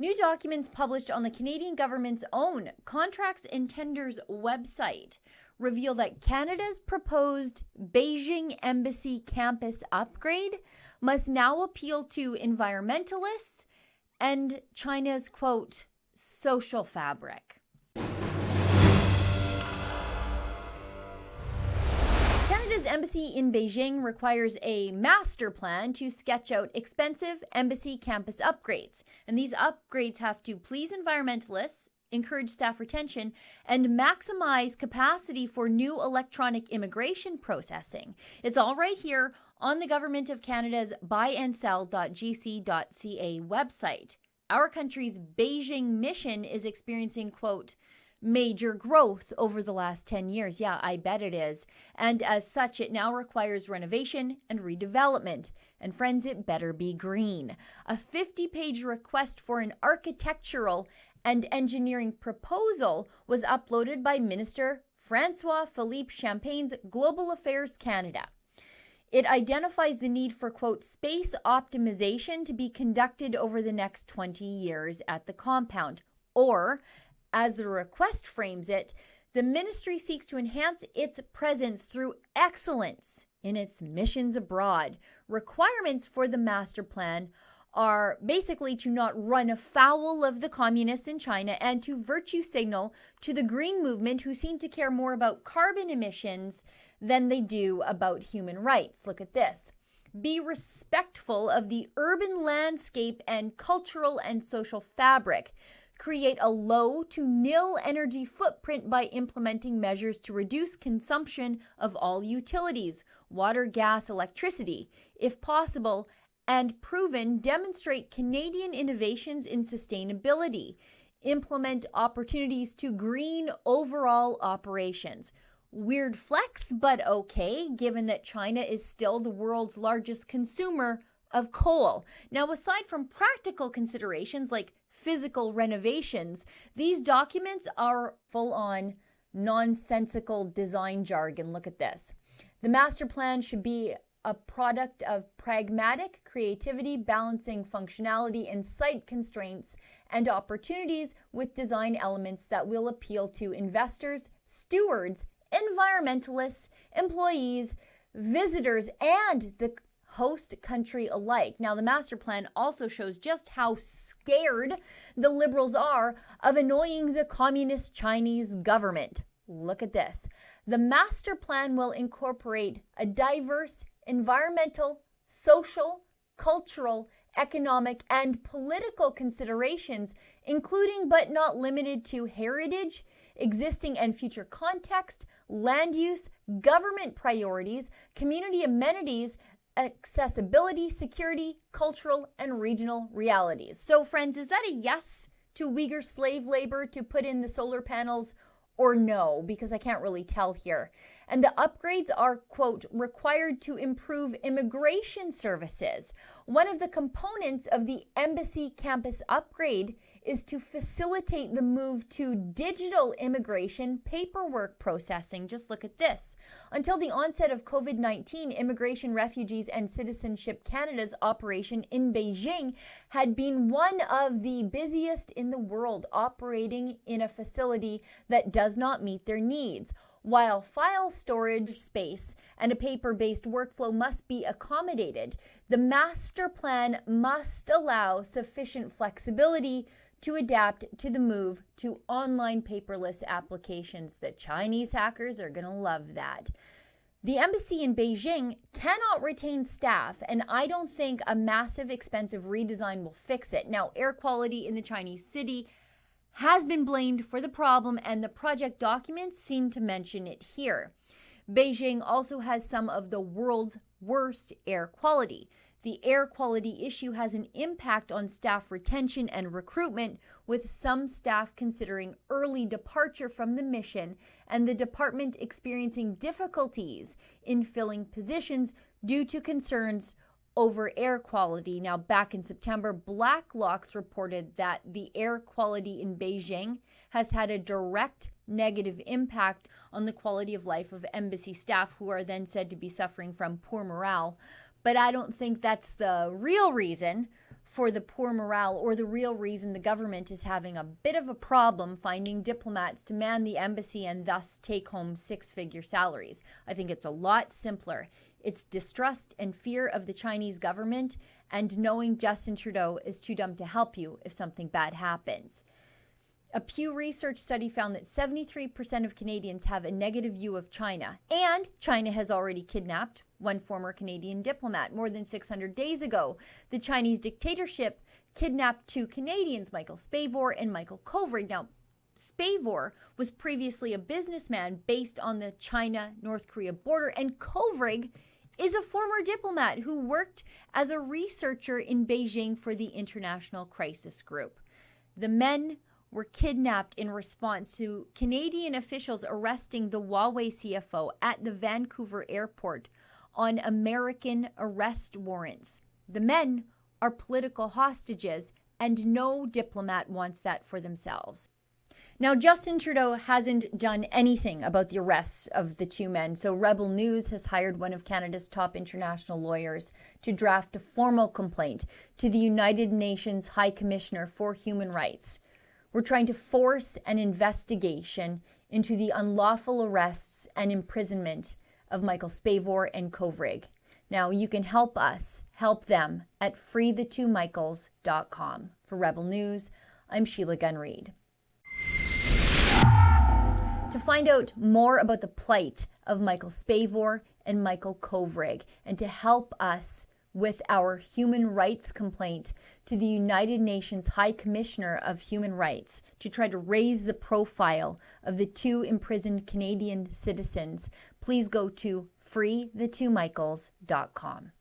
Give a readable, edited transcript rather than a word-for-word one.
New documents published on the Canadian government's own Contracts and Tenders website reveal that Canada's proposed Beijing embassy campus upgrade must now appeal to environmentalists and China's, quote, social fabric. Canada's embassy in Beijing requires a master plan to sketch out expensive embassy campus upgrades. And these upgrades have to please environmentalists, encourage staff retention, and maximize capacity for new electronic immigration processing. It's all right here on the Government of Canada's buyandsell.gc.ca website. Our country's Beijing mission is experiencing, quote, major growth over the last 10 years. Yeah, I bet it is. And as such, it now requires renovation and redevelopment. And friends, it better be green. A 50-page request for an architectural and engineering proposal was uploaded by Minister François-Philippe Champagne's Global Affairs Canada. It identifies the need for, quote, space optimization to be conducted over the next 20 years at the compound. Or, as the request frames it, the ministry seeks to enhance its presence through excellence in its missions abroad. Requirements for the master plan are basically to not run afoul of the communists in China and to virtue signal to the green movement, who seem to care more about carbon emissions than they do about human rights. Look at this. Be respectful of the urban landscape and cultural and social fabric. Create a low to nil energy footprint by implementing measures to reduce consumption of all utilities, water, gas, electricity. If possible, and proven, demonstrate Canadian innovations in sustainability. Implement opportunities to green overall operations. Weird flex, but okay, given that China is still the world's largest consumer of coal. Now, aside from practical considerations like physical renovations, these documents are full-on nonsensical design jargon. Look at this. The master plan should be a product of pragmatic creativity, balancing functionality and site constraints and opportunities with design elements that will appeal to investors, stewards, environmentalists, employees, visitors, and the host country alike. Now, the master plan also shows just how scared the Liberals are of annoying the communist Chinese government. Look at this. The master plan will incorporate a diverse environmental, social, cultural, economic, and political considerations, including but not limited to heritage, existing and future context, land use, government priorities, community amenities, accessibility, security, cultural, and regional realities. So, friends, is that a yes to Uyghur slave labor to put in the solar panels, or no? Because I can't really tell here. And the upgrades are, quote, required to improve immigration services. One of the components of the embassy campus upgrade is to facilitate the move to digital immigration paperwork processing. Just look at this. Until the onset of COVID-19, Immigration, Refugees, and Citizenship Canada's operation in Beijing had been one of the busiest in the world, operating in a facility that does not meet their needs. While file storage space and a paper-based workflow must be accommodated, the master plan must allow sufficient flexibility to adapt to the move to online paperless applications. The Chinese hackers are going to love that. The embassy in Beijing cannot retain staff, and I don't think a massive, expensive redesign will fix it. Now, air quality in the Chinese city has been blamed for the problem, and the project documents seem to mention it here. Beijing also has some of the world's worst air quality. The air quality issue has an impact on staff retention and recruitment, with some staff considering early departure from the mission and the department experiencing difficulties in filling positions due to concerns over air quality. Now, back in September, Blacklocks reported that the air quality in Beijing has had a direct negative impact on the quality of life of embassy staff, who are then said to be suffering from poor morale. But I don't think that's the real reason for the poor morale or the real reason the government is having a bit of a problem finding diplomats to man the embassy and thus take home six-figure salaries. I think it's a lot simpler. It's distrust and fear of the Chinese government and knowing Justin Trudeau is too dumb to help you if something bad happens. A Pew Research study found that 73% of Canadians have a negative view of China, and China has already kidnapped one former Canadian diplomat more than 600 days ago. The Chinese dictatorship kidnapped two Canadians, Michael Spavor and Michael Kovrig. Now, Spavor was previously a businessman based on the China-North Korea border, and Kovrig is a former diplomat who worked as a researcher in Beijing for the International Crisis Group. The men were kidnapped in response to Canadian officials arresting the Huawei CFO at the Vancouver airport on American arrest warrants. The men are political hostages, and no diplomat wants that for themselves. Now, Justin Trudeau hasn't done anything about the arrests of the two men, so Rebel News has hired one of Canada's top international lawyers to draft a formal complaint to the United Nations High Commissioner for Human Rights. We're trying to force an investigation into the unlawful arrests and imprisonment of Michael Spavor and Kovrig. Now, you can help us help them at freethetwomichaels.com. For Rebel News, I'm Sheila Gunn Reid. To find out more about the plight of Michael Spavor and Michael Kovrig and to help us with our human rights complaint to the United Nations High Commissioner of Human Rights to try to raise the profile of the two imprisoned Canadian citizens, please go to freethetwomichaels.com.